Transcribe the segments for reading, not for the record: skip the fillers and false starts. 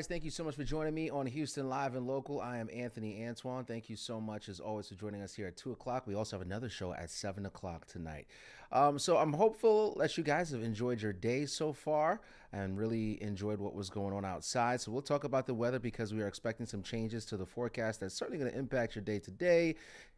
Thank you so much for joining me on Houston Live and Local. I am Anthony Antoine. Thank you so much, as always, for joining us here at 2 o'clock. We also have another show at 7 o'clock tonight. So I'm hopeful that you guys have enjoyed your day so far and really enjoyed what was going on outside. So we'll talk about the weather because we are expecting some changes to the forecast that's certainly going to impact your day today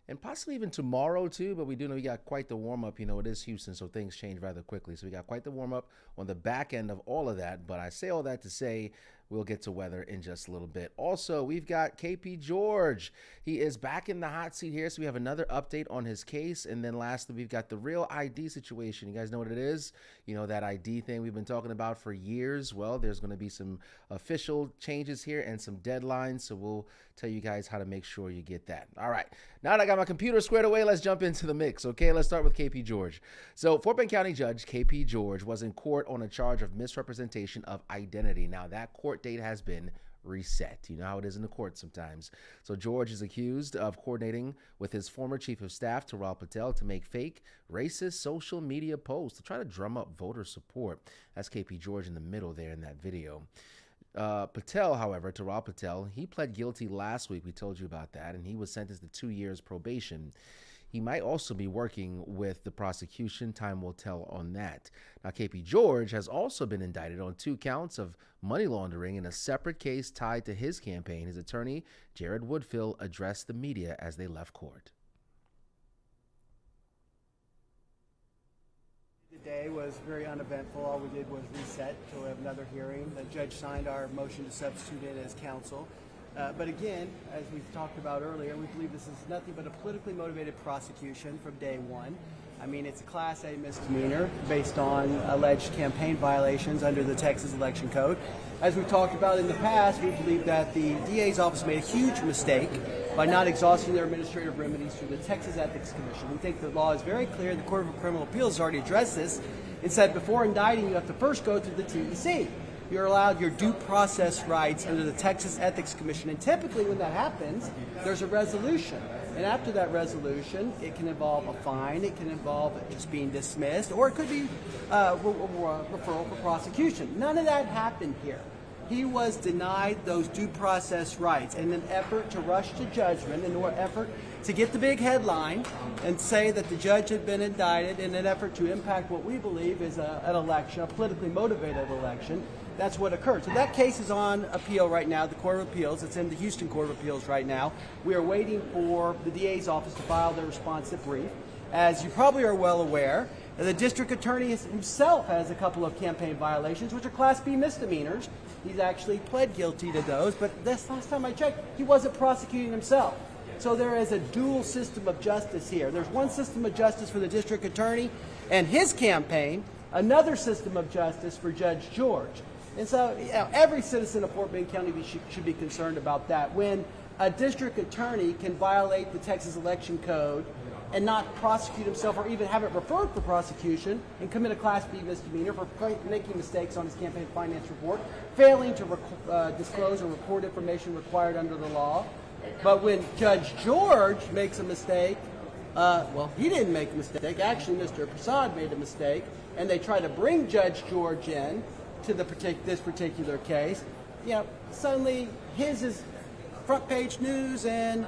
and possibly even tomorrow too. But we do know we got quite the warm up. You know, it is Houston, so things change rather quickly. So we got quite the warm up on the back end of all of that. But I say all that to say we'll get to weather in just a little bit. Also, we've got KP George. He is back in the hot seat here, so we have another update on his case. And then lastly, we've got the real ID situation. You guys know what it is? You know, that ID thing we've been talking about for years. Well, there's going to be some official changes here and some deadlines, so we'll tell you guys how to make sure you get that. All right. Now that I got my computer squared away, let's jump into the mix, okay? Let's start with KP George. So, Fort Bend County Judge KP George was in court on a charge of misrepresentation of identity. Now, that court date has been reset. You know how it is in the court sometimes. So George is accused of coordinating with his former chief of staff, Terrell Patel, to make fake racist social media posts to try to drum up voter support. That's KP George in the middle there in that video. Patel, however, Terrell Patel, he pled guilty last week. We told you about that, and he was sentenced to 2 years probation. He might also be working with the prosecution. Time will tell on that. Now, KP George has also been indicted on 2 counts of money laundering in a separate case tied to his campaign. His attorney, Jared Woodfill, addressed the media as they left court. The day was very uneventful. All we did was reset to have another hearing. The judge signed our motion to substitute in as counsel. But again, as we've talked about earlier, we believe this is nothing but a politically motivated prosecution from day one. I mean, it's a Class A misdemeanor based on alleged campaign violations under the Texas Election Code. As we've talked about in the past, we believe that the DA's office made a huge mistake by not exhausting their administrative remedies through the Texas Ethics Commission. We think the law is very clear. The Court of Criminal Appeals has already addressed this and said before indicting, you have to first go through the TEC. You're allowed your due process rights under the Texas Ethics Commission. And typically when that happens, there's a resolution. And after that resolution, it can involve a fine, it can involve just being dismissed, or it could be referral for prosecution. None of that happened here. He was denied those due process rights in an effort to rush to judgment, in an effort to get the big headline and say that the judge had been indicted in an effort to impact what we believe is an election, a politically motivated election. That's what occurred. So that case is on appeal right now, the Court of Appeals. It's in the Houston Court of Appeals right now. We are waiting for the DA's office to file their responsive brief. As you probably are well aware, the district attorney himself has a couple of campaign violations, which are Class B misdemeanors. He's actually pled guilty to those, but this last time I checked, he wasn't prosecuting himself. So there is a dual system of justice here. There's one system of justice for the district attorney and his campaign, another system of justice for Judge George. And so, you know, every citizen of Fort Bend County should be concerned about that. When a district attorney can violate the Texas Election Code and not prosecute himself or even have it referred for prosecution and commit a Class B misdemeanor for making mistakes on his campaign finance report, failing to disclose or report information required under the law. But when Judge George makes a mistake, well, he didn't make a mistake. Actually, Mr. Prasad made a mistake, and they try to bring Judge George in to this particular case. You know, suddenly his is front page news and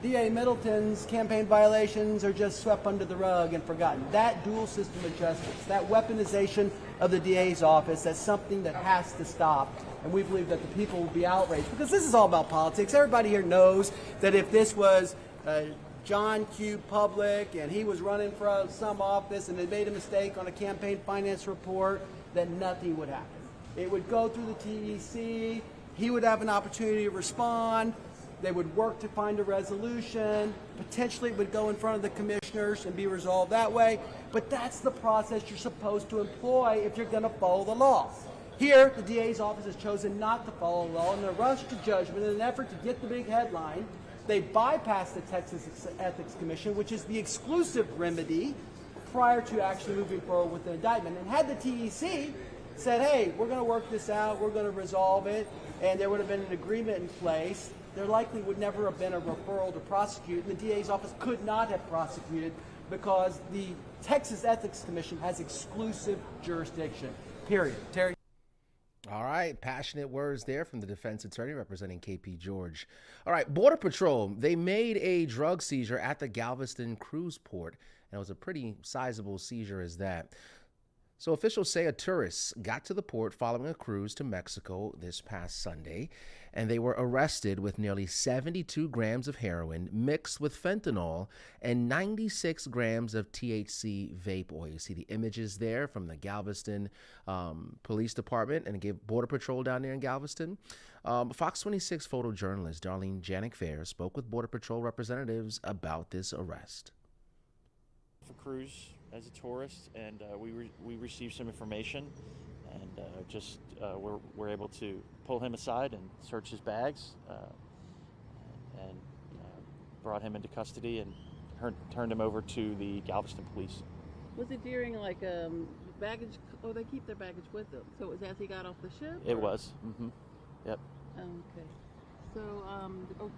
DA Middleton's campaign violations are just swept under the rug and forgotten. That dual system of justice, that weaponization of the DA's office, that's something that has to stop. And we believe that the people will be outraged because this is all about politics. Everybody here knows that if this was John Q. Public and he was running for some office and they made a mistake on a campaign finance report, then nothing would happen. It would go through the TEC. He would have an opportunity to respond. They would work to find a resolution. Potentially it would go in front of the commissioners and be resolved that way. But that's the process you're supposed to employ if you're going to follow the law. Here, the DA's office has chosen not to follow the law. In a rush to judgment, in an effort to get the big headline, they bypassed the Texas Ethics Commission, which is the exclusive remedy prior to actually moving forward with the indictment. And had the TEC said, hey, we're going to work this out, we're going to resolve it, and there would have been an agreement in place, there likely would never have been a referral to prosecute, and the DA's office could not have prosecuted because the Texas Ethics Commission has exclusive jurisdiction, period. Terry? All right, passionate words there from the defense attorney representing KP George. All right, Border Patrol, they made a drug seizure at the Galveston cruise port, and it was a pretty sizable seizure as that. So officials say a tourist got to the port following a cruise to Mexico this past Sunday, and they were arrested with nearly 72 grams of heroin mixed with fentanyl and 96 grams of THC vape oil. You see the images there from the Galveston Police Department and Border Patrol down there in Galveston. Fox 26 photojournalist Darlene Janik-Fair spoke with Border Patrol representatives about this arrest. For cruise as a tourist, and we received some information, and we're able to pull him aside and search his bags, and brought him into custody and turned him over to the Galveston police. Was it during like baggage? Oh, they keep their baggage with them. So it was as he got off the ship? It was. Mm-hmm. Yep. Okay. So,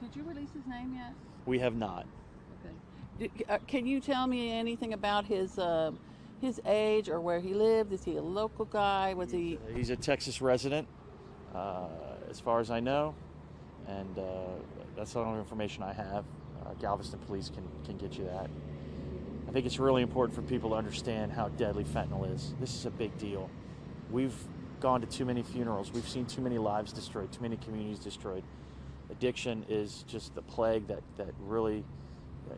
did you release his name yet? We have not. Okay. Can you tell me anything about his age or where he lived? Is he a local guy? Was he? He's a Texas resident, as far as I know, and that's the only information I have. Galveston police can get you that. I think it's really important for people to understand how deadly fentanyl is. This is a big deal. We've gone to too many funerals. We've seen too many lives destroyed, too many communities destroyed. Addiction is just the plague that really.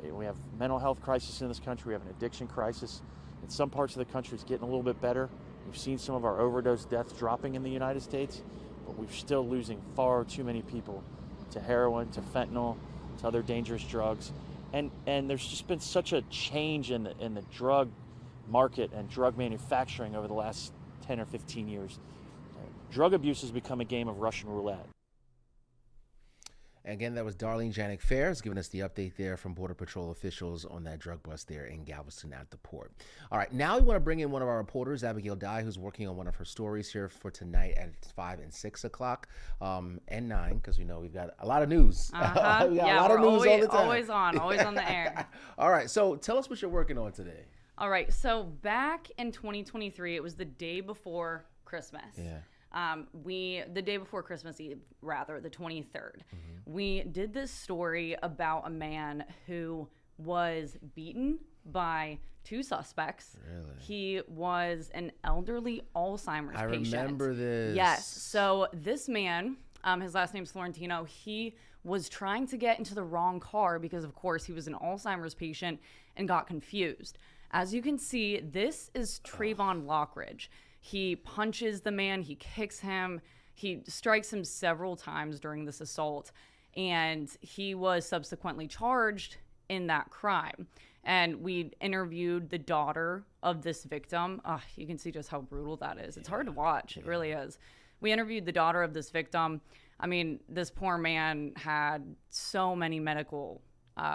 We have mental health crisis in this country. We have an addiction crisis. In some parts of the country, it's getting a little bit better. We've seen some of our overdose deaths dropping in the United States, but we're still losing far too many people to heroin, to fentanyl, to other dangerous drugs. And there's just been such a change in the drug market and drug manufacturing over the last 10 or 15 years. Drug abuse has become a game of Russian roulette. Again, that was Darlene Janik-Fair giving us the update there from Border Patrol officials on that drug bust there in Galveston at the port. All right, now we want to bring in one of our reporters, Abigail Dye, who's working on one of her stories here for tonight at 5 and 6 o'clock and 9, because we know we've got a lot of news. We got a lot of news all the time. Always on the air. All right, so tell us what you're working on today. All right, so back in 2023, it was the day before Christmas. Yeah. The day before Christmas Eve, rather, the 23rd, we did this story about a man who was beaten by two suspects. Really? He was an elderly Alzheimer's patient. I remember this. Yes. So this man, his last name's Florentino, he was trying to get into the wrong car because, of course, he was an Alzheimer's patient and got confused. As you can see, this is Trayvon Lockridge. He punches the man, he kicks him, he strikes him several times during this assault, and he was subsequently charged in that crime. And we interviewed the daughter of this victim. You can see just how brutal that is. It's hard to watch, it really is. We interviewed the daughter of this victim. I mean, this poor man had so many medical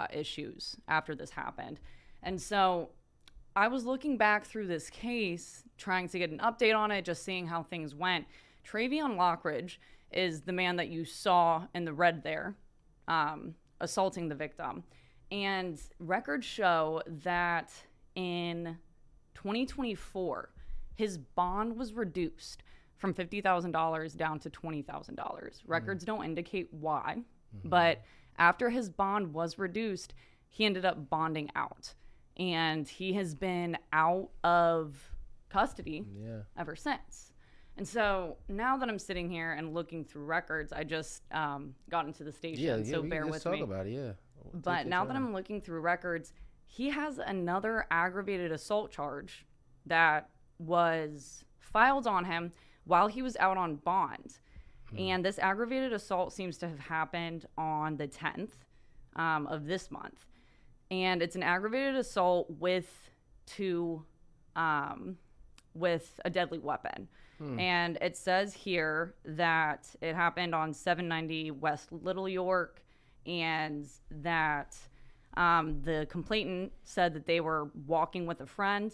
issues after this happened. And so I was looking back through this case, trying to get an update on it, just seeing how things went. Trayvon Lockridge is the man that you saw in the red there, assaulting the victim. And records show that in 2024, his bond was reduced from $50,000 down to $20,000. Records don't indicate why, but after his bond was reduced, he ended up bonding out. And he has been out of custody ever since. And so now that I'm sitting here and looking through records, I just got into the station, so bear with me. Talk about it, yeah. But now that I'm looking through records, he has another aggravated assault charge that was filed on him while he was out on bond. And this aggravated assault seems to have happened on the 10th of this month. And it's an aggravated assault with a deadly weapon. And it says here that it happened on 790 West Little York, and that the complainant said that they were walking with a friend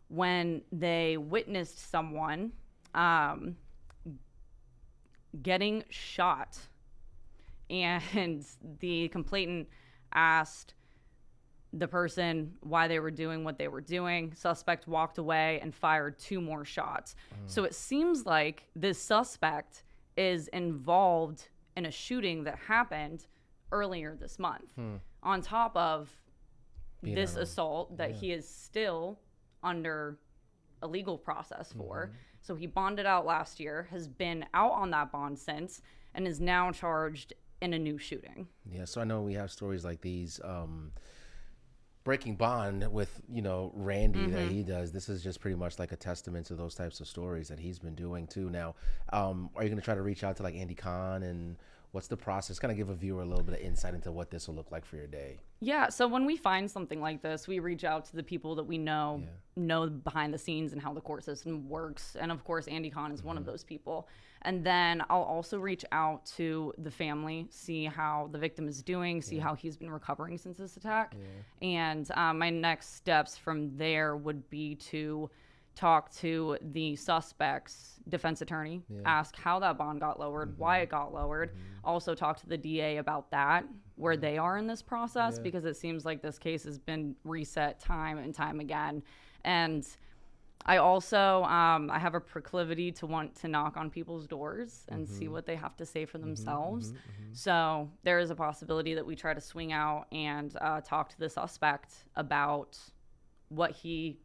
when they witnessed someone getting shot. And the complainant asked the person why they were doing what they were doing. Suspect walked away and fired 2 more shots. So it seems like this suspect is involved in a shooting that happened earlier this month, on top of this assault that he is still under a legal process for. So he bonded out last year, has been out on that bond since, and is now charged in a new shooting. Yeah, so I know we have stories like these, breaking bond with, Randy that he does. This is just pretty much like a testament to those types of stories that he's been doing too. Now, are you going to try to reach out to like Andy Kahn, and what's the process? Kind of give a viewer a little bit of insight into what this will look like for your day. Yeah, so when we find something like this, we reach out to the people that we know behind the scenes and how the court system works. And of course, Andy Kahn is one of those people. And then I'll also reach out to the family, see how the victim is doing, see how he's been recovering since this attack. And my next steps from there would be to talk to the suspect's defense attorney, ask how that bond got lowered, why it got lowered. Also talk to the DA about that, where they are in this process, because it seems like this case has been reset time and time again. And I also, I have a proclivity to want to knock on people's doors and see what they have to say for themselves. So there is a possibility that we try to swing out and talk to the suspect about what he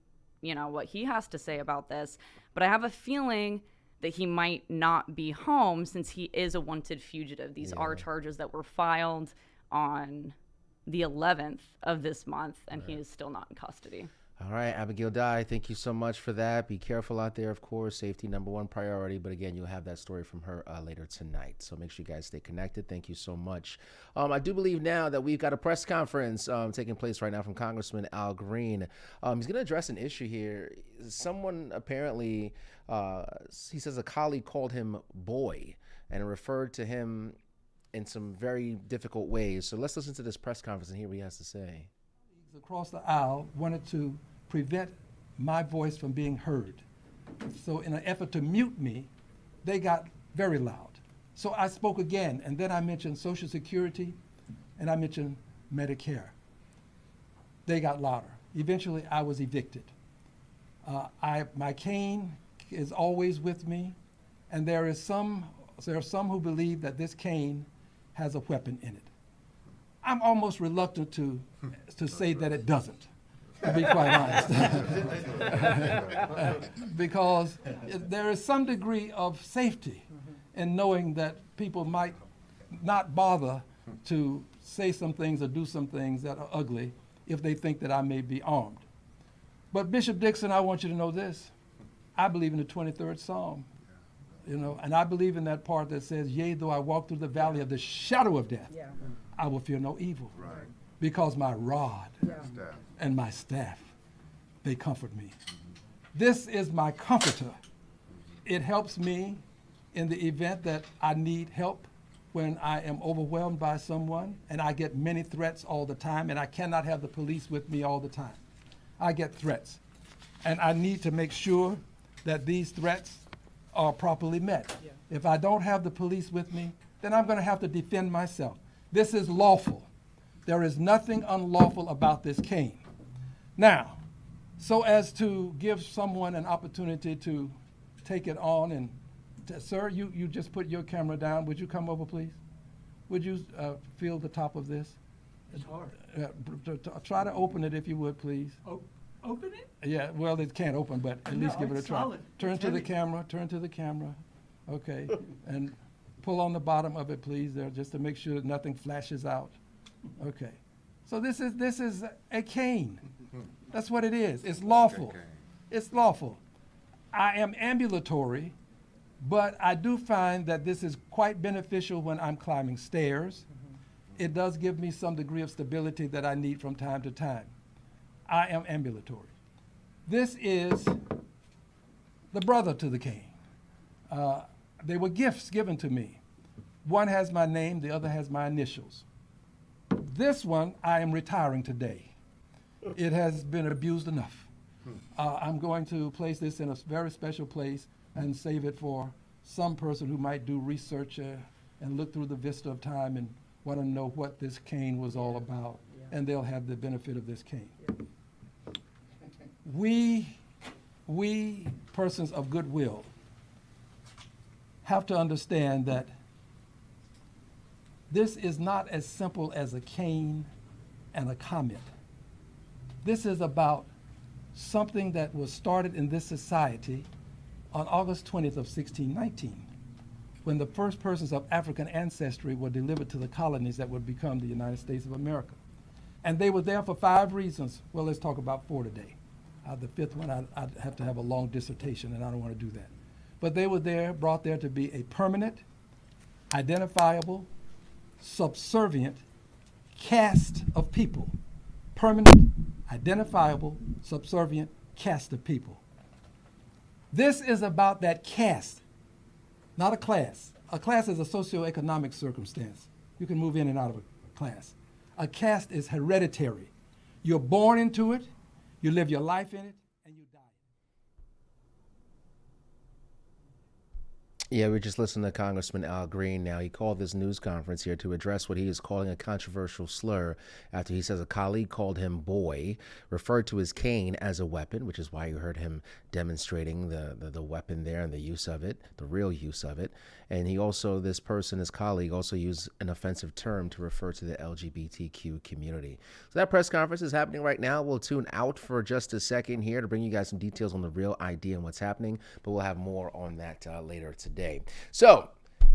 has to say about this. But I have a feeling that he might not be home since he is a wanted fugitive. These are charges that were filed on the 11th of this month, and he is still not in custody. All right, Abigail Dye, thank you so much for that. Be careful out there, of course. Safety, #1 priority. But again, you'll have that story from her later tonight. So make sure you guys stay connected. Thank you so much. I do believe now that we've got a press conference taking place right now from Congressman Al Green. He's going to address an issue here. Someone apparently, he says a colleague called him boy and referred to him in some very difficult ways. So let's listen to this press conference and hear what he has to say. Across the aisle wanted to prevent my voice from being heard. So in an effort to mute me, they got very loud. So I spoke again, and then I mentioned Social Security, and I mentioned Medicare. They got louder. Eventually, I was evicted. My cane is always with me, and there are some who believe that this cane has a weapon in it. I'm almost reluctant to say that it doesn't, to be quite honest. Because there is some degree of safety in knowing that people might not bother to say some things or do some things that are ugly if they think that I may be armed. But Bishop Dixon, I want you to know this. I believe in the 23rd Psalm, and I believe in that part that says, yea, though I walk through the valley of the shadow of death, I will fear no evil, because my rod and my staff, they comfort me. This is my comforter. It helps me in the event that I need help when I am overwhelmed by someone, and I get many threats all the time, and I cannot have the police with me all the time. I get threats, and I need to make sure that these threats are properly met. If I don't have the police with me, then I'm going to have to defend myself. This is lawful. There is nothing unlawful about this cane. Now, so as to give someone an opportunity to take it on, and sir, you just put your camera down. Would you come over, please? Would you feel the top of this? It's hard. Try to open it if you would, please. Open it? Yeah, well, it can't open, but at least give it a try. Solid. Turn It's to the heavy. camera, turn to the camera. Okay, and pull on the bottom of it, please, there, just to make sure that nothing flashes out. Okay, so this is a cane. That's what it is. It's lawful. It's lawful. I am ambulatory, but I do find that this is quite beneficial when I'm climbing stairs. It does give me some degree of stability that I need from time to time. I am ambulatory. This is the brother to the cane. They were gifts given to me. One has my name, the other has my initials. This one, I am retiring today. It has been abused enough. I'm going to place this in a very special place and save it for some person who might do research and look through the vista of time and want to know what this cane was all about. and they'll have the benefit of this cane. We persons of goodwill have to understand that this is not as simple as a cane and a comment. This is about something that was started in this society on August 20th of 1619, when the first persons of African ancestry were delivered to the colonies that would become the United States of America. And they were there for 5 reasons. Well, let's talk about 4 today. The 5th one, I'd have to have a long dissertation, and I don't want to do that. But they were there, brought there to be a permanent, identifiable, subservient caste of people. Permanent, identifiable, subservient caste of people. This is about that caste, not a class. A class is a socioeconomic circumstance. You can move in and out of a class. A caste is hereditary. You're born into it, you live your life in it, and you die. Yeah, we just listened to Congressman Al Green. Now, he called this news conference here to address what he is calling a controversial slur after he says a colleague called him boy, referred to his cane as a weapon, which is why you heard him demonstrating the weapon there and the use of it, the real use of it. And he also, this person, his colleague, also used an offensive term to refer to the LGBTQ community. So that press conference is happening right now. We'll tune out for just a second here to bring you guys some details on the real ID and what's happening, but we'll have more on that later today. So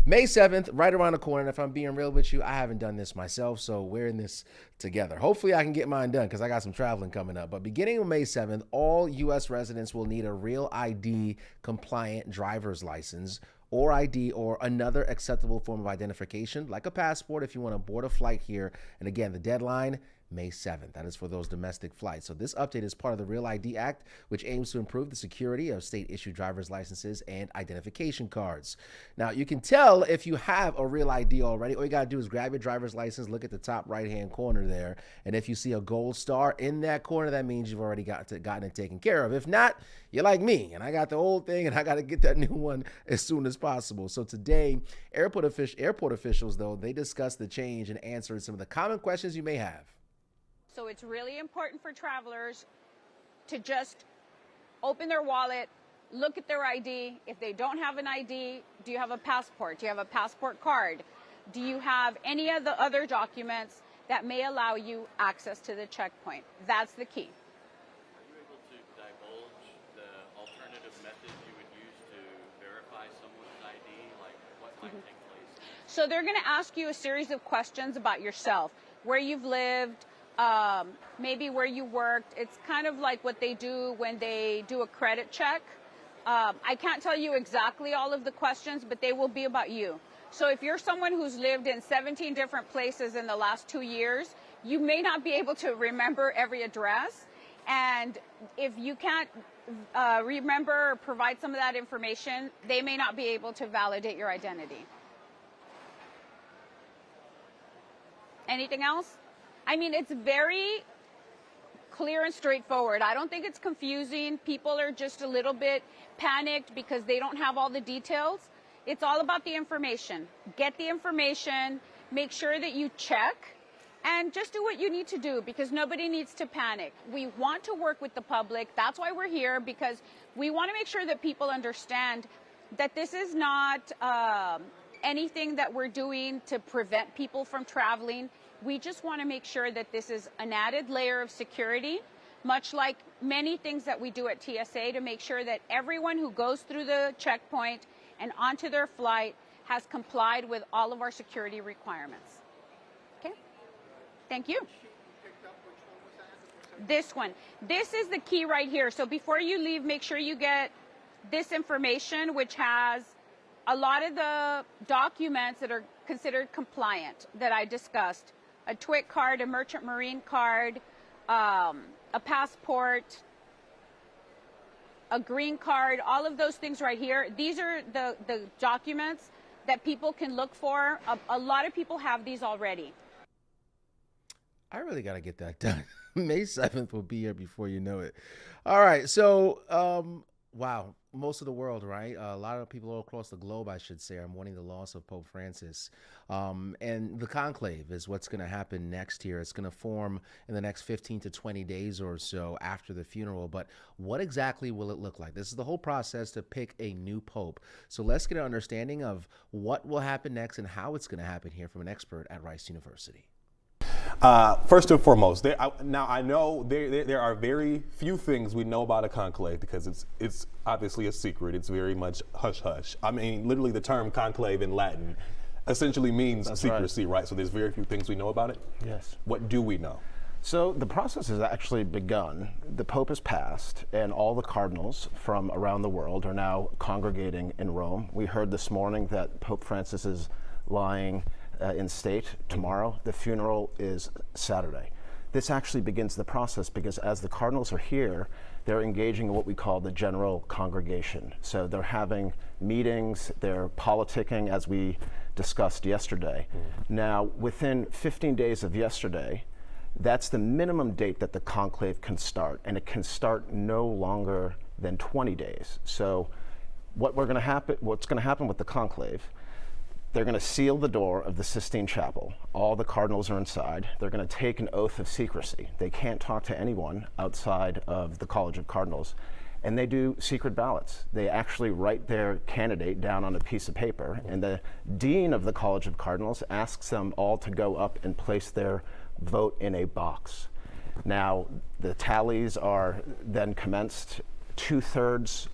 May 7th, right around the corner. And if I'm being real with you, I haven't done this myself, so we're in this together. Hopefully I can get mine done because I got some traveling coming up. But beginning on May 7th, all U.S. residents will need a real ID compliant driver's license or ID or another acceptable form of identification, like a passport if you want to board a flight here. And again, the deadline, May 7th. That is for those domestic flights. So this update is part of the Real ID Act, which aims to improve the security of state-issued driver's licenses and identification cards. Now, you can tell if you have a Real ID already. All you got to do is grab your driver's license, look at the top right-hand corner there, and if you see a gold star in that corner, that means you've already gotten it taken care of. If not, you're like me, and I got the old thing, and I got to get that new one as soon as possible. So today, airport officials, though, they discussed the change and answered some of the common questions you may have. So it's really important for travelers to just open their wallet, look at their ID. If they don't have an ID, do you have a passport? Do you have a passport card? Do you have any of the other documents that may allow you access to the checkpoint? That's the key. Are you able to divulge the alternative methods you would use to verify someone's ID? Like what might take place? So they're going to ask you a series of questions about yourself, where you've lived, maybe where you worked. It's kind of like what they do when they do a credit check. I can't tell you exactly all of the questions, but they will be about you. So if you're someone who's lived in 17 different places in the last 2 years, you may not be able to remember every address. And if you can't remember or provide some of that information, they may not be able to validate your identity. Anything else? I mean, it's very clear and straightforward. I don't think it's confusing. People are just a little bit panicked because they don't have all the details. It's all about the information. Get the information, make sure that you check, and just do what you need to do because nobody needs to panic. We want to work with the public. That's why we're here, because we want to make sure that people understand that this is not anything that we're doing to prevent people from traveling. We just want to make sure that this is an added layer of security, much like many things that we do at TSA, to make sure that everyone who goes through the checkpoint and onto their flight has complied with all of our security requirements. Okay? Thank you. This one. This is the key right here. So before you leave, make sure you get this information, which has a lot of the documents that are considered compliant that I discussed. A TWIC card, a Merchant Marine card, a passport, a green card, all of those things right here. These are the documents that people can look for. A lot of people have these already. I really got to get that done. May 7th will be here before you know it. All right. So, wow. most of the world, right? A lot of people all across the globe, I should say, are mourning the loss of Pope Francis. And the conclave is what's going to happen next year. It's going to form in the next 15 to 20 days or so after the funeral. But what exactly will it look like? This is the whole process to pick a new pope. So let's get an understanding of what will happen next and how it's going to happen here from an expert at Rice University. First and foremost, now I know there are very few things we know about a conclave because it's obviously a secret. It's very much hush hush. I mean, literally the term conclave in Latin essentially means secrecy, right? So there's very few things we know about it. Yes. What do we know? So the process has actually begun. The Pope has passed, and all the cardinals from around the world are now congregating in Rome. We heard this morning that Pope Francis is lying in state tomorrow. The funeral is Saturday. This actually begins the process because as the cardinals are here, they're engaging in what we call the general congregation. So they're having meetings, they're politicking as we discussed yesterday. Now, within 15 days of yesterday, that's the minimum date that the conclave can start, and it can start no longer than 20 days. So what's going to happen with the conclave, they're going to seal the door of the Sistine Chapel. All the cardinals are inside. They're going to take an oath of secrecy. They can't talk to anyone outside of the College of Cardinals. And they do secret ballots. They actually write their candidate down on a piece of paper, and the dean of the College of Cardinals asks them all to go up and place their vote in a box. Now, the tallies are then commenced. 2/3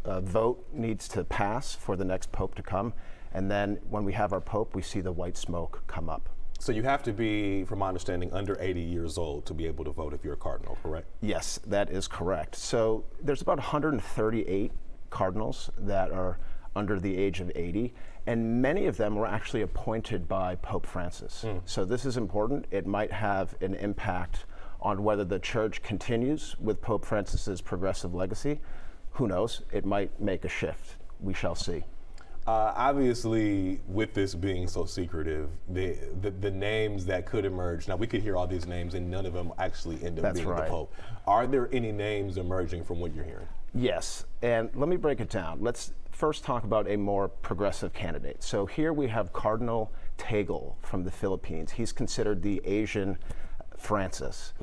vote needs to pass for the next pope to come. And then when we have our pope, we see the white smoke come up. So you have to be, from my understanding, under 80 years old to be able to vote if you're a cardinal, correct? Yes, that is correct. So there's about 138 cardinals that are under the age of 80, and many of them were actually appointed by Pope Francis. So this is important. It might have an impact on whether the church continues with Pope Francis's progressive legacy. Who knows? It might make a shift. We shall see. Obviously, with this being so secretive, the names that could emerge, now we could hear all these names and none of them actually end up being the Pope. Are there any names emerging from what you're hearing? Yes, and let me break it down. Let's first talk about a more progressive candidate. So here we have Cardinal Tagle from the Philippines. He's considered the Asian Francis.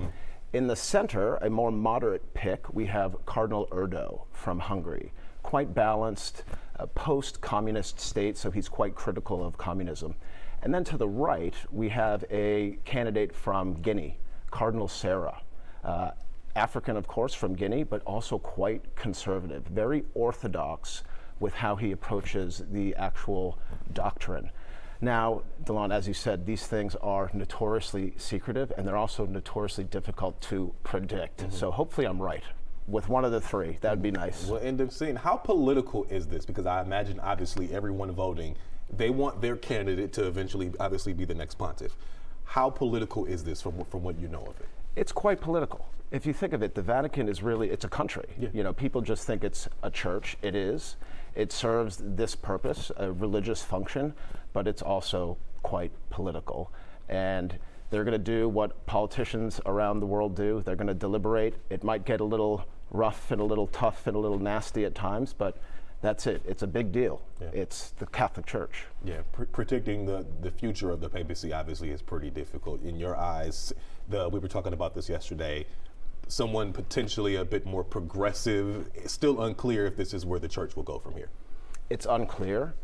In the center, a more moderate pick, we have Cardinal Erdo from Hungary. Quite balanced, post-communist state, so he's quite critical of communism. And then to the right, we have a candidate from Guinea, Cardinal Sarah. African, of course, from Guinea, but also quite conservative, very orthodox with how he approaches the actual doctrine. Now, Delon, as you said, these things are notoriously secretive, and they're also notoriously difficult to predict. So hopefully I'm right. With one of the three, that would be nice. We'll end up seeing. How political is this? Because I imagine, obviously, everyone voting, they want their candidate to eventually, obviously, be the next pontiff. How political is this from what you know of it? It's quite political. If you think of it, the Vatican is really, it's a country. You know, people just think it's a church. It is. It serves this purpose, a religious function, but it's also quite political. And they're going to do what politicians around the world do. They're going to deliberate. It might get a little rough and a little tough and a little nasty at times, but that's it. It's a big deal. It's the Catholic Church. Yeah, predicting the future of the papacy obviously is pretty difficult. In your eyes, we were talking about this yesterday, someone potentially a bit more progressive, it's still unclear if this is where the church will go from here. It's unclear.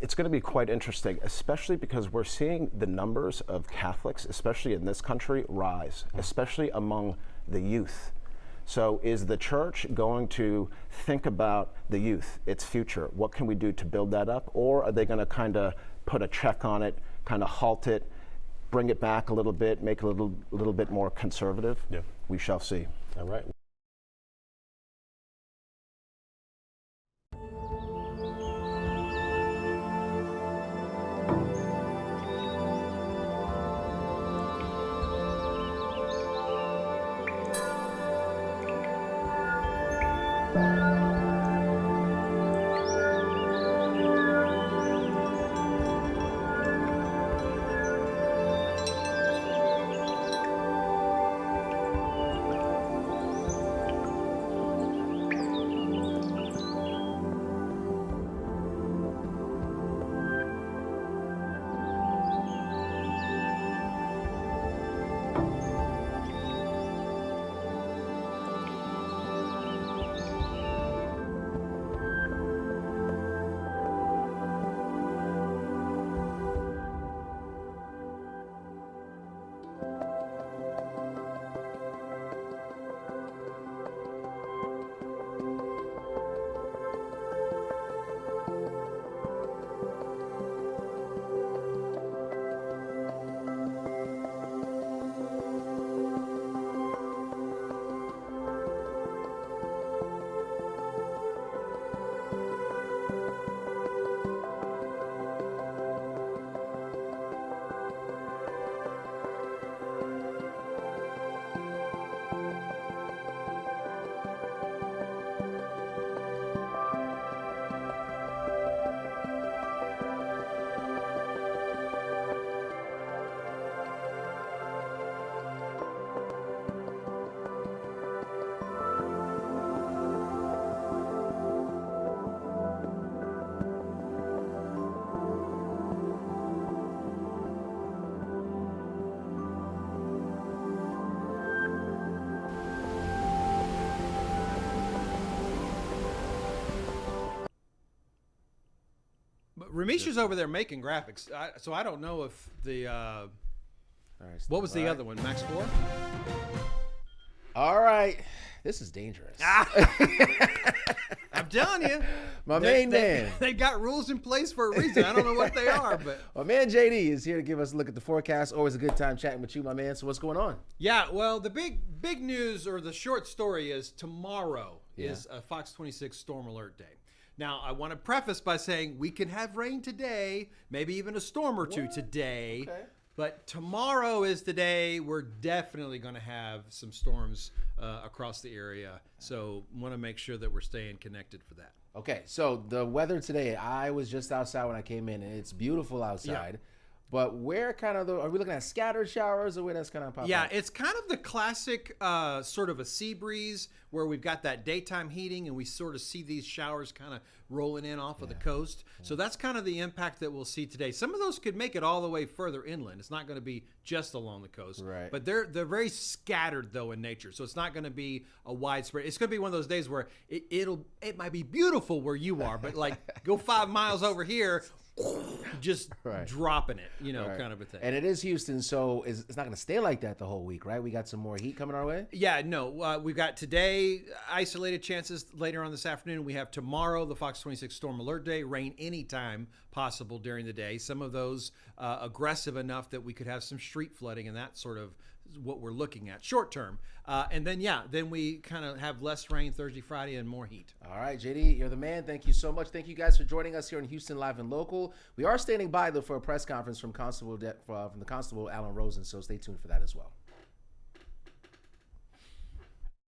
It's going to be quite interesting, especially because we're seeing the numbers of Catholics, especially in this country, rise, especially among the youth. So is the church going to think about the youth, its future? What can we do to build that up? Or are they going to kind of put a check on it, kind of halt it, bring it back a little bit, make it a little bit more conservative? We shall see. All right. Ramesha's over there making graphics, so I don't know if the All right, what was the other one, Max 4? All right, this is dangerous. I'm telling you, My main man. They got rules in place for a reason. I don't know what they are, but My man JD is here to give us a look at the forecast. Always a good time chatting with you, my man. So what's going on? yeah. Well, the big news or the short story is tomorrow is a Fox 26 storm alert day. Now, I want to preface by saying we can have rain today, maybe even a storm or two today. Okay. But tomorrow is the day we're definitely going to have some storms across the area. So want to make sure that we're staying connected for that. Okay, so the weather today, I was just outside when I came in, and it's beautiful outside. But where kind of are we looking at scattered showers or where that's kind of popping? Yeah, it's kind of the classic sort of a sea breeze where we've got that daytime heating and we sort of see these showers kind of rolling in off of the coast. So that's kind of the impact that we'll see today. Some of those could make it all the way further inland. It's not going to be just along the coast. Right. But they're very scattered though in nature. So it's not going to be a widespread. It's going to be one of those days where it might be beautiful where you are, but like go 5 miles over here, just dropping it, kind of a thing. And it is Houston, so it's not going to stay like that the whole week, right? We got some more heat coming our way? Yeah, no. We've got today isolated chances later on this afternoon. We have tomorrow the Fox 26 Storm Alert Day, rain anytime possible during the day. Some of those aggressive enough that we could have some street flooding, and that sort of is what we're looking at short term. And then we kind of have less rain Thursday, Friday, and more heat. All right, JD, you're the man. Thank you so much. Thank you guys for joining us here in Houston Live and Local. We are standing by, though, for a press conference from the Constable Alan Rosen, so stay tuned for that as well.